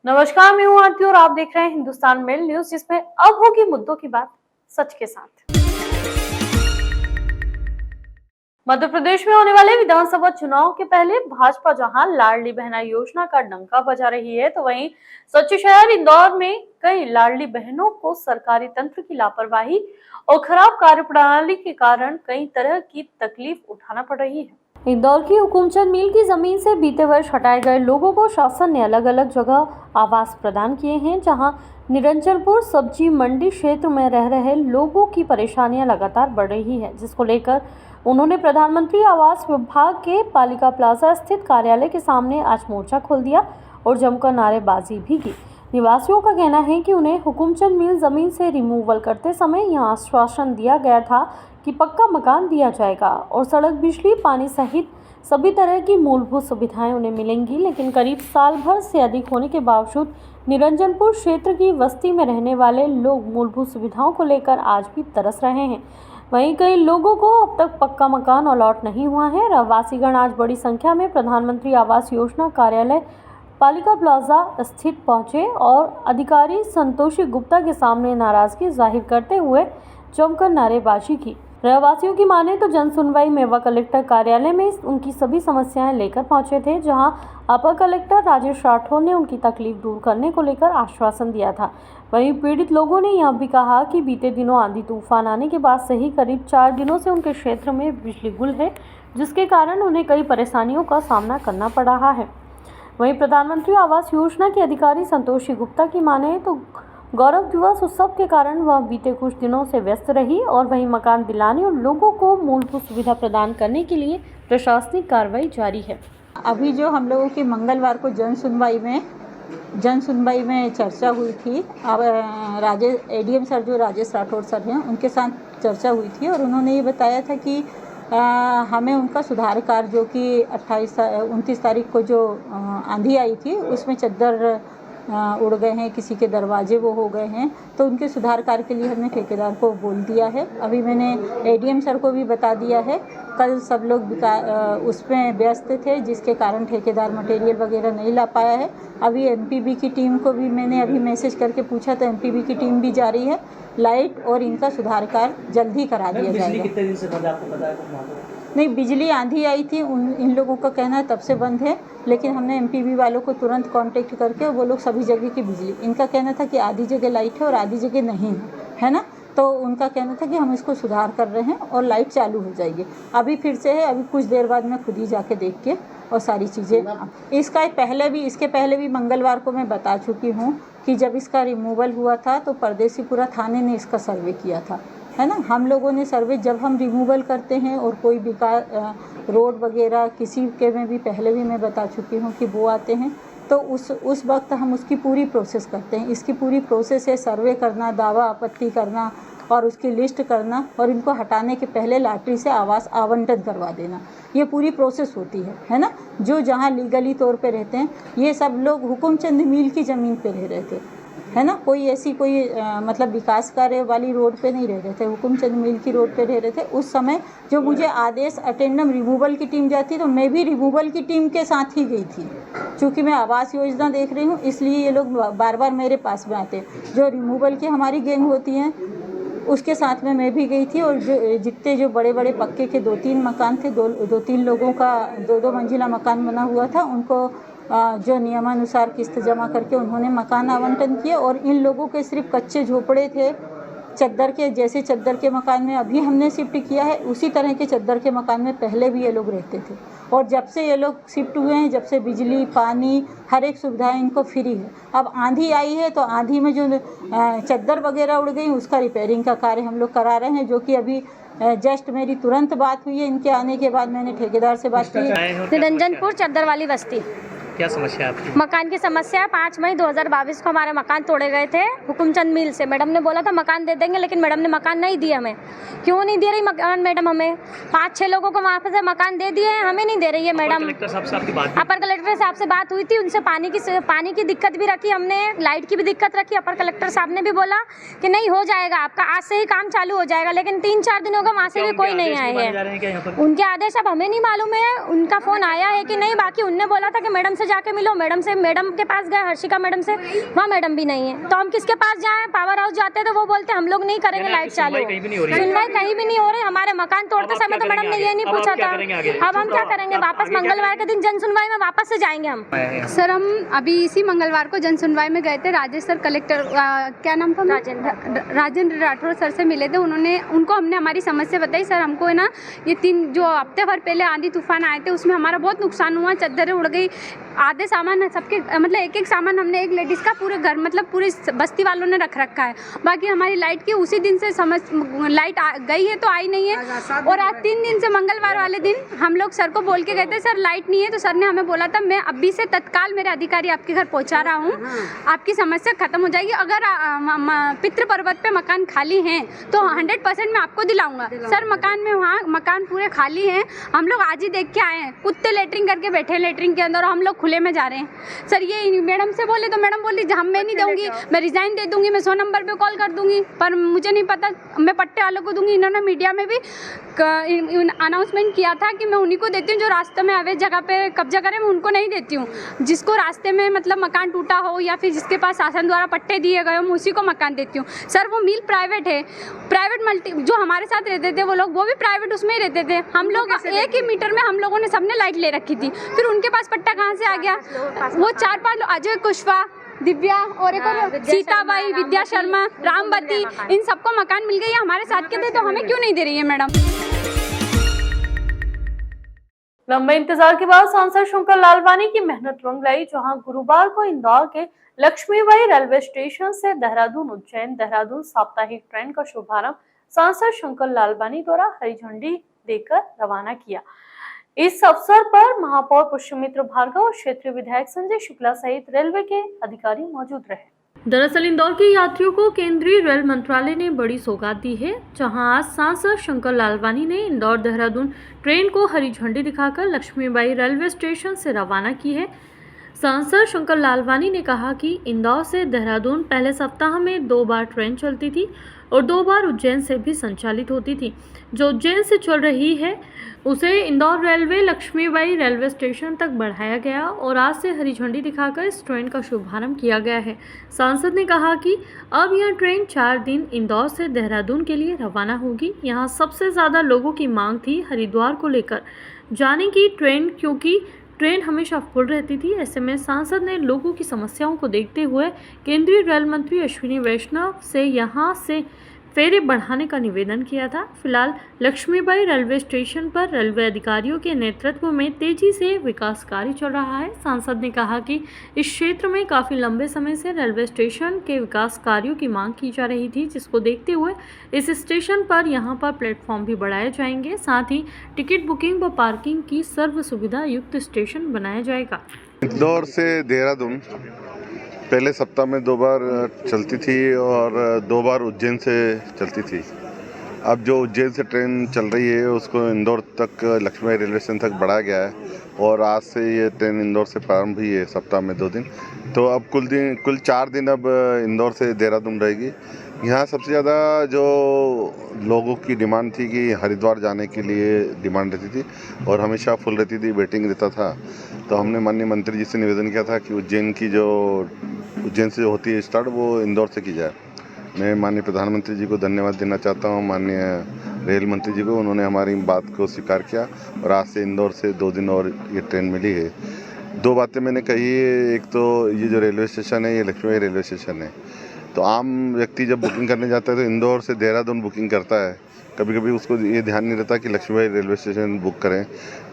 नमस्कार, मैं हूँ आरती और आप देख रहे हैं हिंदुस्तान मेल न्यूज, जिसमें अब होगी मुद्दों की बात सच के साथ। मध्य प्रदेश में होने वाले विधानसभा चुनाव के पहले भाजपा जहां लाडली बहना योजना का डंका बजा रही है, तो वहीं स्वच्छ शहर इंदौर में कई लाडली बहनों को सरकारी तंत्र की लापरवाही और खराब कार्यप्रणाली के कारण कई तरह की तकलीफ उठाना पड़ रही है। इंदौर की हुकुमचंद मिल की जमीन से बीते वर्ष हटाए गए लोगों को शासन ने अलग अलग जगह आवास प्रदान किए हैं, जहां निरंजनपुर सब्जी मंडी क्षेत्र में रह रहे लोगों की परेशानियां लगातार बढ़ रही है, जिसको लेकर उन्होंने प्रधानमंत्री आवास विभाग के पालिका प्लाजा स्थित कार्यालय के सामने आज मोर्चा खोल दिया और जमकर नारेबाजी भी की। निवासियों का कहना है कि उन्हें हुकुमचंद मिल जमीन से रिमूवल करते समय यहां आश्वासन दिया गया था कि पक्का मकान दिया जाएगा और सड़क, बिजली, पानी सहित सभी तरह की मूलभूत सुविधाएं उन्हें मिलेंगी, लेकिन करीब साल भर से अधिक होने के बावजूद निरंजनपुर क्षेत्र की बस्ती में रहने वाले लोग मूलभूत सुविधाओं को लेकर आज भी तरस रहे हैं। वहीं कई लोगों को अब तक पक्का मकान अलॉट नहीं हुआ है। रहवासीगण आज बड़ी संख्या में प्रधानमंत्री आवास योजना कार्यालय पालिका प्लाजा स्थित पहुंचे और अधिकारी संतोषी गुप्ता के सामने नाराजगी जाहिर करते हुए जमकर नारेबाजी की। रहवासियों की माने तो जन सुनवाई मेवा कलेक्टर कार्यालय में उनकी सभी समस्याएं लेकर पहुंचे थे, जहां अपर कलेक्टर राजेश राठौर ने उनकी तकलीफ दूर करने को लेकर आश्वासन दिया था। वहीं पीड़ित लोगों ने यह भी कहा कि बीते दिनों आंधी तूफान आने के बाद से ही करीब 4 दिनों से उनके क्षेत्र में बिजली गुल है, जिसके कारण उन्हें कई परेशानियों का सामना करना पड़ रहा है। वहीं प्रधानमंत्री आवास योजना के अधिकारी संतोषी गुप्ता की माने तो गौरव दिवस उत्सव के कारण वह बीते कुछ दिनों से व्यस्त रही और वहीं मकान दिलाने और लोगों को मूलभूत सुविधा प्रदान करने के लिए प्रशासनिक कार्रवाई जारी है। अभी जो हम लोगों की मंगलवार को जन सुनवाई में चर्चा हुई थी, अब एडीएम सर जो राजेश राठौर सर हैं उनके साथ चर्चा हुई थी और उन्होंने ये बताया था कि हमें उनका सुधार कार्य जो कि 29 तारीख को जो आंधी आई थी उसमें चद्दर उड़ गए हैं, किसी के दरवाजे वो हो गए हैं, तो उनके सुधार कार्य के लिए हमने ठेकेदार को बोल दिया है। अभी मैंने एडीएम सर को भी बता दिया है। कल सब लोग उसमें व्यस्त थे, जिसके कारण ठेकेदार मटेरियल वगैरह नहीं ला पाया है। अभी एमपीबी की टीम को भी मैंने अभी मैसेज करके पूछा, तो एमपीबी की टीम भी जा रही है। लाइट और इनका सुधार कार्य जल्द ही करा दिया जाएगा। कितने दिन से बंद आपको पता है? नहीं, बिजली आंधी आई थी, इन लोगों का कहना है तब से बंद है, लेकिन हमने एमपीबी वालों को तुरंत कांटेक्ट करके वो लोग सभी जगह की बिजली, इनका कहना था कि आधी जगह लाइट है और आधी जगह नहीं है ना, तो उनका कहना था कि हम इसको सुधार कर रहे हैं और लाइट चालू हो जाएगी। अभी फिर से है, अभी कुछ देर बाद मैं खुद ही जाके देख के और सारी चीज़ें इसके पहले भी मंगलवार को मैं बता चुकी हूँ कि जब इसका रिमूवल हुआ था तो परदेसीपुरा थाने ने इसका सर्वे किया था, है ना। हम लोगों ने सर्वे जब हम रिमूवल करते हैं और कोई रोड वगैरह किसी के में भी पहले भी मैं बता चुकी हूँ कि वो आते हैं, तो उस वक्त हम उसकी पूरी प्रोसेस करते हैं। इसकी पूरी प्रोसेस है सर्वे करना, दावा आपत्ति करना और उसकी लिस्ट करना और इनको हटाने के पहले लॉटरी से आवास आवंटन करवा देना। ये पूरी प्रोसेस होती है ना। जो जहाँ लीगली तौर पे रहते हैं, ये सब लोग हुकुमचंद मिल की ज़मीन पे रह रहे थे, है ना। कोई ऐसी मतलब विकास कार्य वाली रोड पे नहीं रह रहे थे, हुकुमचंद मिल की रोड पे रह रहे थे। उस समय जो मुझे आदेश अटेंडम रिमूवल की टीम जाती तो मैं भी रिमूवल की टीम के साथ ही गई थी। चूँकि मैं आवास योजना देख रही हूँ, इसलिए ये लोग बार बार मेरे पास में आते। जो रिमूवल की हमारी गैंग होती है उसके साथ में मैं भी गई थी और जितने जो बड़े बड़े पक्के के 2-3 मकान थे, 2-3 लोगों का 2-2 मंजिला मकान बना हुआ था, उनको जो नियमानुसार किस्त जमा करके उन्होंने मकान आवंटन किए। और इन लोगों के सिर्फ कच्चे झोपड़े थे, चद्दर के, जैसे चद्दर के मकान में अभी हमने शिफ्ट किया है उसी तरह के चद्दर के मकान में पहले भी ये लोग रहते थे। और जब से ये लोग शिफ्ट हुए हैं, जब से बिजली, पानी, हर एक सुविधाएं इनको फ्री है। अब आंधी आई है तो आंधी में जो चद्दर वगैरह उड़ गई उसका रिपेयरिंग का कार्य हम लोग करा रहे हैं, जो कि अभी जस्ट मेरी तुरंत बात हुई है। इनके आने के बाद मैंने ठेकेदार से बात की। निरंजनपुर चद्दर वाली बस्ती। क्या समस्या है आपकी? मकान की समस्या है। 5 मई 2022 को हमारे मकान तोड़े गए थे हुकुमचंद मिल से। मैडम ने बोला था मकान दे देंगे, लेकिन मैडम ने मकान नहीं दिया हमें। क्यों नहीं दे रही मकान मैडम? हमें 5-6 लोगों को वहाँ से मकान दे दिए हैं, हमें नहीं दे रही है मैडम। अपर कलेक्टर साहब से बात हुई थी, उनसे पानी की दिक्कत भी रखी हमने, लाइट की भी दिक्कत रखी। अपर कलेक्टर साहब ने भी बोला कि नहीं हो जाएगा आपका, आज से ही काम चालू हो जाएगा, लेकिन 3-4 दिन होगा वहाँ से भी कोई नहीं आए हैं। उनके आदेश अब हमें नहीं मालूम है, उनका फ़ोन आया है कि नहीं। बाकी उनने बोला था कि मैडम से जाके मिलो मैडम से, मैडम के पास गए हर्षिका मैडम से, वहाँ मैडम भी नहीं है, तो हम किसके पास जाएं? पावर हाउस जाते हैं तो वो बोलते हैं हम लोग नहीं करेंगे लाइट चालू, सुनवाई कहीं भी नहीं हो रही। हमारे मकान तोड़ते समय तो मैडम ने ये नहीं पूछा था। अब हम क्या करेंगे? वापस मंगलवार के दिन जन सुनवाई में वापस से जाएंगे हम। सर हम अभी इसी मंगलवार को जन सुनवाई में गए थे, राजेश सर कलेक्टर क्या नाम था, राजेंद्र राठौर सर से मिले थे। उनको हमने हमारी समस्या बताई। सर हमको है ना ये 3 जो हफ्ते भर पहले आंधी तूफान आए थे उसमें हमारा बहुत नुकसान हुआ, चद्दरें उड़ गई, आधे सामान सबके मतलब एक सामान हमने एक लेडीज़ का पूरे घर मतलब पूरी बस्ती वालों ने रख रखा है। बाकी हमारी लाइट की उसी दिन से लाइट गई है तो आई नहीं है। और आज 3 दिन से मंगलवार वाले दिन हम लोग सर को बोल के गए थे सर लाइट नहीं है, तो सर ने हमें बोला था मैं अभी से तत्काल मेरे अधिकारी आपके घर पहुंचा रहा हूं, आपकी समस्या खत्म हो जाएगी। अगर पितृ पर्वत पे मकान खाली हैं तो 100% मैं आपको दिलाऊंगा। सर मकान में वहाँ मकान पूरे खाली हैं, हम लोग आज ही देख के आए हैं, कुत्ते लेटरिंग करके बैठे हैं लेटरिंग के अंदर और हम लोग खुले में जा रहे हैं। सर ये मैडम से बोले तो मैडम बोली मैं नहीं दूंगी, मैं रिजाइन दे दूंगी, मैं 100 नंबर पे कॉल कर दूंगी, पर मुझे नहीं पता, मैं पट्टे वालों को दूंगी। इन्होंने मीडिया में भी अनाउंसमेंट किया था कि मैं उन्हीं को देती हूँ जो रास्ते में अवैध जगह पे कब्जा करे, मैं उनको नहीं देती हूँ। जिसको रास्ते में मतलब मकान टूटा हो या फिर जिसके पास शासन द्वारा पट्टे दिए गए हो मैं उसी को मकान देती हूँ। सर वो मिल प्राइवेट है, प्राइवेट मल्टी जो हमारे साथ रहते थे वो लोग वो भी प्राइवेट उसमें ही रहते थे। हम लोग एक ही मीटर में हम लोगों ने सबने लाइट ले रखी थी, फिर उनके पास पट्टा कहाँ से आ गया? वो 4-5 अजय कुशवा, दिव्या और एक और सीताबाई, विद्या शर्मा, रामवती, इन सबको मकान मिल गई है, हमारे साथ के थे, तो हमें क्यों नहीं दे रही है मैडम? लंबे इंतजार के बाद सांसद शंकर लालवानी की मेहनत रंग लाई, जहां गुरुवार को इंदौर के लक्ष्मीबाई रेलवे स्टेशन से देहरादून उज्जैन देहरादून साप्ताहिक ट्रेन का शुभारंभ सांसद शंकर लालवानी द्वारा हरी झंडी देकर रवाना किया। इस अवसर पर महापौर पुष्यमित्र भार्गव और क्षेत्रीय विधायक संजय शुक्ला सहित रेलवे के अधिकारी मौजूद रहे। दरअसल इंदौर के यात्रियों को केंद्रीय रेल मंत्रालय ने बड़ी सौगात दी है, जहां आज सांसद शंकर लालवानी ने इंदौर देहरादून ट्रेन को हरी झंडी दिखाकर लक्ष्मीबाई रेलवे स्टेशन से रवाना की है। सांसद शंकर लालवानी ने कहा कि इंदौर से देहरादून पहले सप्ताह में 2 बार ट्रेन चलती थी और 2 बार उज्जैन से भी संचालित होती थी। जो उज्जैन से चल रही है उसे Indore railway Laxmibai railway station तक बढ़ाया गया और आज से हरी झंडी दिखाकर इस ट्रेन का शुभारंभ किया गया है। सांसद ने कहा कि अब यह ट्रेन 4 दिन इंदौर से देहरादून के लिए रवाना होगी। यहाँ सबसे ज़्यादा लोगों की मांग थी हरिद्वार को लेकर जाने की ट्रेन, क्योंकि ट्रेन हमेशा फुल रहती थी। ऐसे में सांसद ने लोगों की समस्याओं को देखते हुए केंद्रीय रेल मंत्री अश्विनी वैष्णव से यहां से फेरे बढ़ाने का निवेदन किया था। फिलहाल लक्ष्मीबाई रेलवे स्टेशन पर रेलवे अधिकारियों के नेतृत्व में तेजी से विकास कार्य चल रहा है। सांसद ने कहा कि इस क्षेत्र में काफ़ी लंबे समय से रेलवे स्टेशन के विकास कार्यों की मांग की जा रही थी, जिसको देखते हुए इस स्टेशन पर यहां पर प्लेटफॉर्म भी बढ़ाए जाएंगे। साथ ही टिकट बुकिंग व पार्किंग की सर्व सुविधा युक्त स्टेशन बनाया जाएगा। इंदौर से देहरादून पहले सप्ताह में 2 बार चलती थी और 2 बार उज्जैन से चलती थी। अब जो उज्जैन से ट्रेन चल रही है उसको इंदौर तक लक्ष्मीबाई रेलवे स्टेशन तक बढ़ाया गया है और आज से ये ट्रेन इंदौर से प्रारंभ हुई है सप्ताह में 2 दिन। तो अब कुल 4 दिन अब इंदौर से देहरादून रहेगी। यहाँ सबसे ज़्यादा जो लोगों की डिमांड थी कि हरिद्वार जाने के लिए डिमांड रहती थी और हमेशा फुल रहती थी, वेटिंग रहता था। तो हमने माननीय मंत्री जी से निवेदन किया था कि उज्जैन से जो होती है स्टार्ट वो इंदौर से की जाए। मैं माननीय प्रधानमंत्री जी को धन्यवाद देना चाहता हूँ, माननीय रेल मंत्री जी को, उन्होंने हमारी बात को स्वीकार किया और आज से इंदौर से 2 दिन और ये ट्रेन मिली है। 2 बातें मैंने कही है, एक तो ये जो रेलवे स्टेशन है ये लक्ष्मीबाई रेलवे स्टेशन है, तो आम व्यक्ति जब बुकिंग करने जाता है तो इंदौर से देहरादून बुकिंग करता है, कभी कभी उसको ये ध्यान नहीं रहता कि लक्ष्मीबाई रेलवे स्टेशन बुक करें।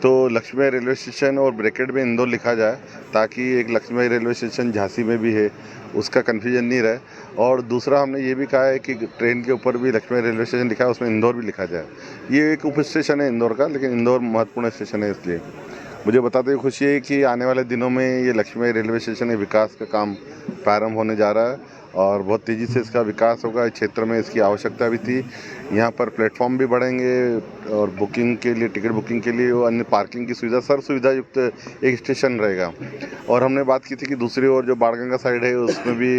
तो लक्ष्मीबाई रेलवे स्टेशन और ब्रैकेट में इंदौर लिखा जाए ताकि एक लक्ष्मीबाई रेलवे स्टेशन झांसी में भी है, उसका कन्फ्यूजन नहीं रहे। और दूसरा हमने ये भी कहा है कि ट्रेन के ऊपर भी लक्ष्मीबाई रेलवे स्टेशन लिखा है, उसमें इंदौर भी लिखा जाए। ये एक उप स्टेशन है इंदौर का, लेकिन इंदौर महत्वपूर्ण स्टेशन है, इसलिए मुझे बताते हुए खुशी है कि आने वाले दिनों में ये लक्ष्मीबाई रेलवे स्टेशन के विकास का काम प्रारंभ होने जा रहा है और बहुत तेज़ी से इसका विकास होगा। इस क्षेत्र में इसकी आवश्यकता भी थी। यहाँ पर प्लेटफॉर्म भी बढ़ेंगे और बुकिंग के लिए, टिकट बुकिंग के लिए, अन्य पार्किंग की सुविधा, सर्व सुविधा युक्त एक स्टेशन रहेगा। और हमने बात की थी कि दूसरी ओर जो बाणगंगा साइड है उसमें भी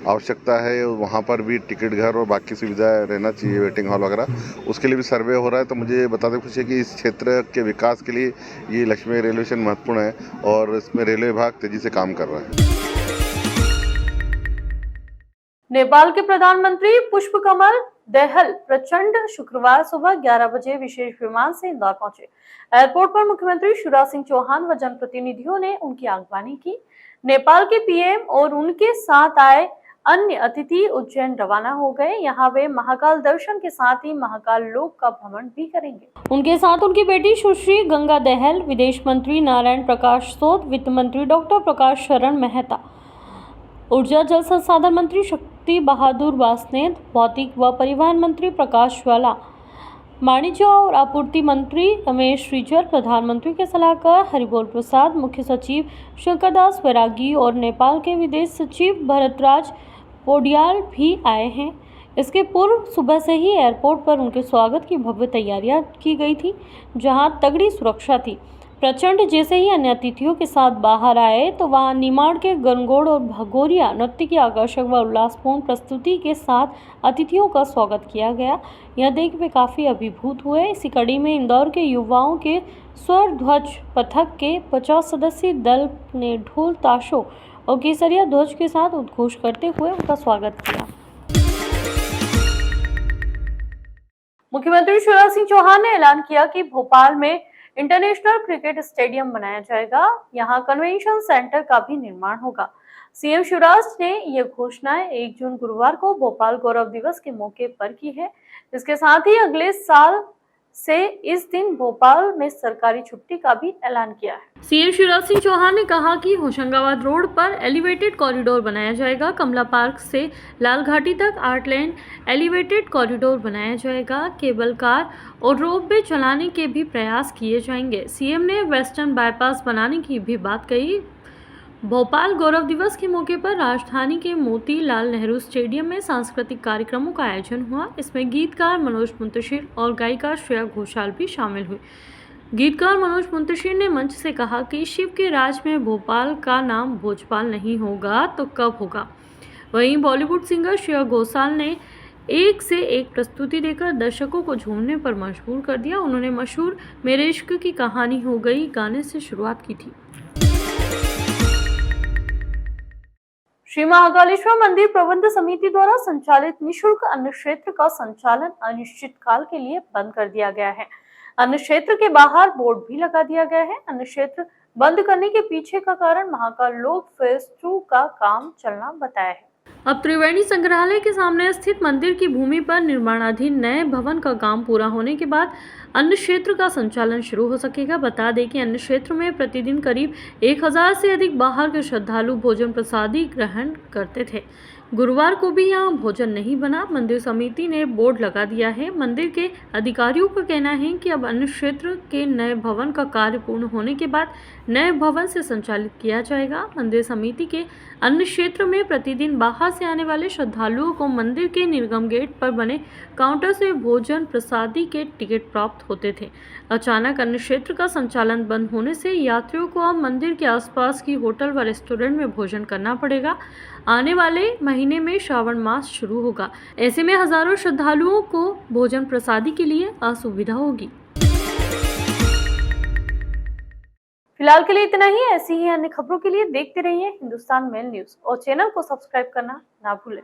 आवश्यकता है, वहाँ पर भी टिकट घर और बाकी सुविधाएं रहना चाहिए, वेटिंग हॉल वगैरह, उसके लिए भी सर्वे हो रहा है। तो मुझे बताते खुशी है कि इस क्षेत्र के विकास के लिए ये लक्ष्मी रेलवे स्टेशन महत्वपूर्ण है और इसमें रेलवे विभाग तेजी से काम कर रहा है। नेपाल के प्रधानमंत्री पुष्पकमल दहल प्रचंड शुक्रवार सुबह 11 बजे विशेष विमान से इंदौर पहुंचे। एयरपोर्ट पर मुख्यमंत्री शिवराज सिंह चौहान व जनप्रतिनिधियों ने उनकी आगवानी की। नेपाल के पीएम और उनके साथ आए अन्य अतिथि उज्जैन रवाना हो गए। यहाँ वे महाकाल दर्शन के साथ ही महाकाल लोक का भ्रमण भी करेंगे। उनके साथ उनकी बेटी सुश्री गंगा दहल, विदेश मंत्री नारायण प्रकाश सोद, वित्त मंत्री डॉक्टर प्रकाश शरण मेहता, ऊर्जा जल संसाधन मंत्री शक्ति बहादुर वासनेद, भौतिक व परिवहन मंत्री प्रकाश ज्वाला, वाणिज्य और आपूर्ति मंत्री रमेश रिजर, प्रधानमंत्री के सलाहकार हरिबोल प्रसाद, मुख्य सचिव शंकरदास वैरागी और नेपाल के विदेश सचिव भरतराज पोडियाल भी आए हैं। इसके पूर्व सुबह से ही एयरपोर्ट पर उनके स्वागत की भव्य तैयारियां की गई थी, जहां तगड़ी सुरक्षा थी। प्रचंड जैसे ही अन्य अतिथियों के साथ बाहर आए तो वहां निमाड़ के गणगौड़ और भगोरिया नृत्य की आकर्षक व उल्लासपूर्ण प्रस्तुति के साथ अतिथियों का स्वागत किया गया। यह देख वे काफ़ी अभिभूत हुए। इसी कड़ी में इंदौर के युवाओं के स्वर ध्वज पथक के 50 सदस्यीय दल ने ढोल ताशों और केसरिया ध्वज के साथ उद्घोष करते हुए उनका स्वागत किया। मुख्यमंत्री शिवराज सिंह चौहान ने ऐलान किया कि भोपाल में इंटरनेशनल क्रिकेट स्टेडियम बनाया जाएगा। यहां कन्वेंशन सेंटर का भी निर्माण होगा। सीएम शिवराज ने यह घोषणाएं 1 जून गुरुवार को भोपाल गौरव दिवस के मौके पर की है। इसके साथ ही अगले साल से इस दिन भोपाल में सरकारी छुट्टी का भी ऐलान किया है। सीएम शिवराज सिंह चौहान ने कहा कि होशंगाबाद रोड पर एलिवेटेड कॉरिडोर बनाया जाएगा। कमला पार्क से लाल घाटी तक 8 लेन एलिवेटेड कॉरिडोर बनाया जाएगा। केबल कार और रोपवे चलाने के भी प्रयास किए जाएंगे। सीएम ने वेस्टर्न बाईपास बनाने की भी बात कही। भोपाल गौरव दिवस के मौके पर राजधानी के मोतीलाल नेहरू स्टेडियम में सांस्कृतिक कार्यक्रमों का आयोजन हुआ। इसमें गीतकार मनोज मुंतशिर और गायिका श्रेया घोषाल भी शामिल हुई। गीतकार मनोज मुंतशिर ने मंच से कहा कि शिव के राज में भोपाल का नाम भोजपाल नहीं होगा तो कब होगा। वहीं बॉलीवुड सिंगर श्रेया घोषाल ने एक से एक प्रस्तुति देकर दर्शकों को झूमने पर मजबूर कर दिया। उन्होंने मशहूर मेरे इश्क की कहानी हो गई गाने से शुरुआत की थी। श्री महाकालेश्वर मंदिर प्रबंध समिति द्वारा संचालित निःशुल्क अन्न क्षेत्र का संचालन अनिश्चित काल के लिए बंद कर दिया गया है। अन्न क्षेत्र के बाहर बोर्ड भी लगा दिया गया है। अन्न क्षेत्र बंद करने के पीछे का कारण महाकाल लोक फेज 2 का काम चलना बताया है। अब त्रिवेणी संग्रहालय के सामने स्थित मंदिर की भूमि पर निर्माणाधीन नए भवन का काम पूरा होने के बाद अन्न क्षेत्र का संचालन शुरू हो सकेगा। बता दें कि अन्न क्षेत्र में प्रतिदिन करीब 1000 से अधिक बाहर के श्रद्धालु भोजन प्रसादी ग्रहण करते थे। गुरुवार को भी यहाँ भोजन नहीं बना। मंदिर समिति ने बोर्ड लगा दिया है। मंदिर के अधिकारियों का कहना है कि अब अन्न क्षेत्र के नए भवन का कार्य पूर्ण होने के बाद नए भवन से संचालित किया जाएगा। मंदिर समिति के अन्न क्षेत्र में प्रतिदिन बाहर से आने वाले श्रद्धालुओं को मंदिर के निर्गम गेट पर बने काउंटर से भोजन प्रसादी के टिकट प्राप्त होते थे। अचानक अन्न क्षेत्र का संचालन बंद होने से यात्रियों को अब मंदिर के आसपास की होटल व रेस्टोरेंट में भोजन करना पड़ेगा। आने वाले महीने में श्रावण मास शुरू होगा। ऐसे में हजारों श्रद्धालुओं को भोजन प्रसादी के लिए असुविधा होगी। फिलहाल के लिए इतना ही। ऐसी ही अन्य खबरों के लिए देखते रहिए हिंदुस्तान मेल न्यूज और चैनल को सब्सक्राइब करना ना भूलें।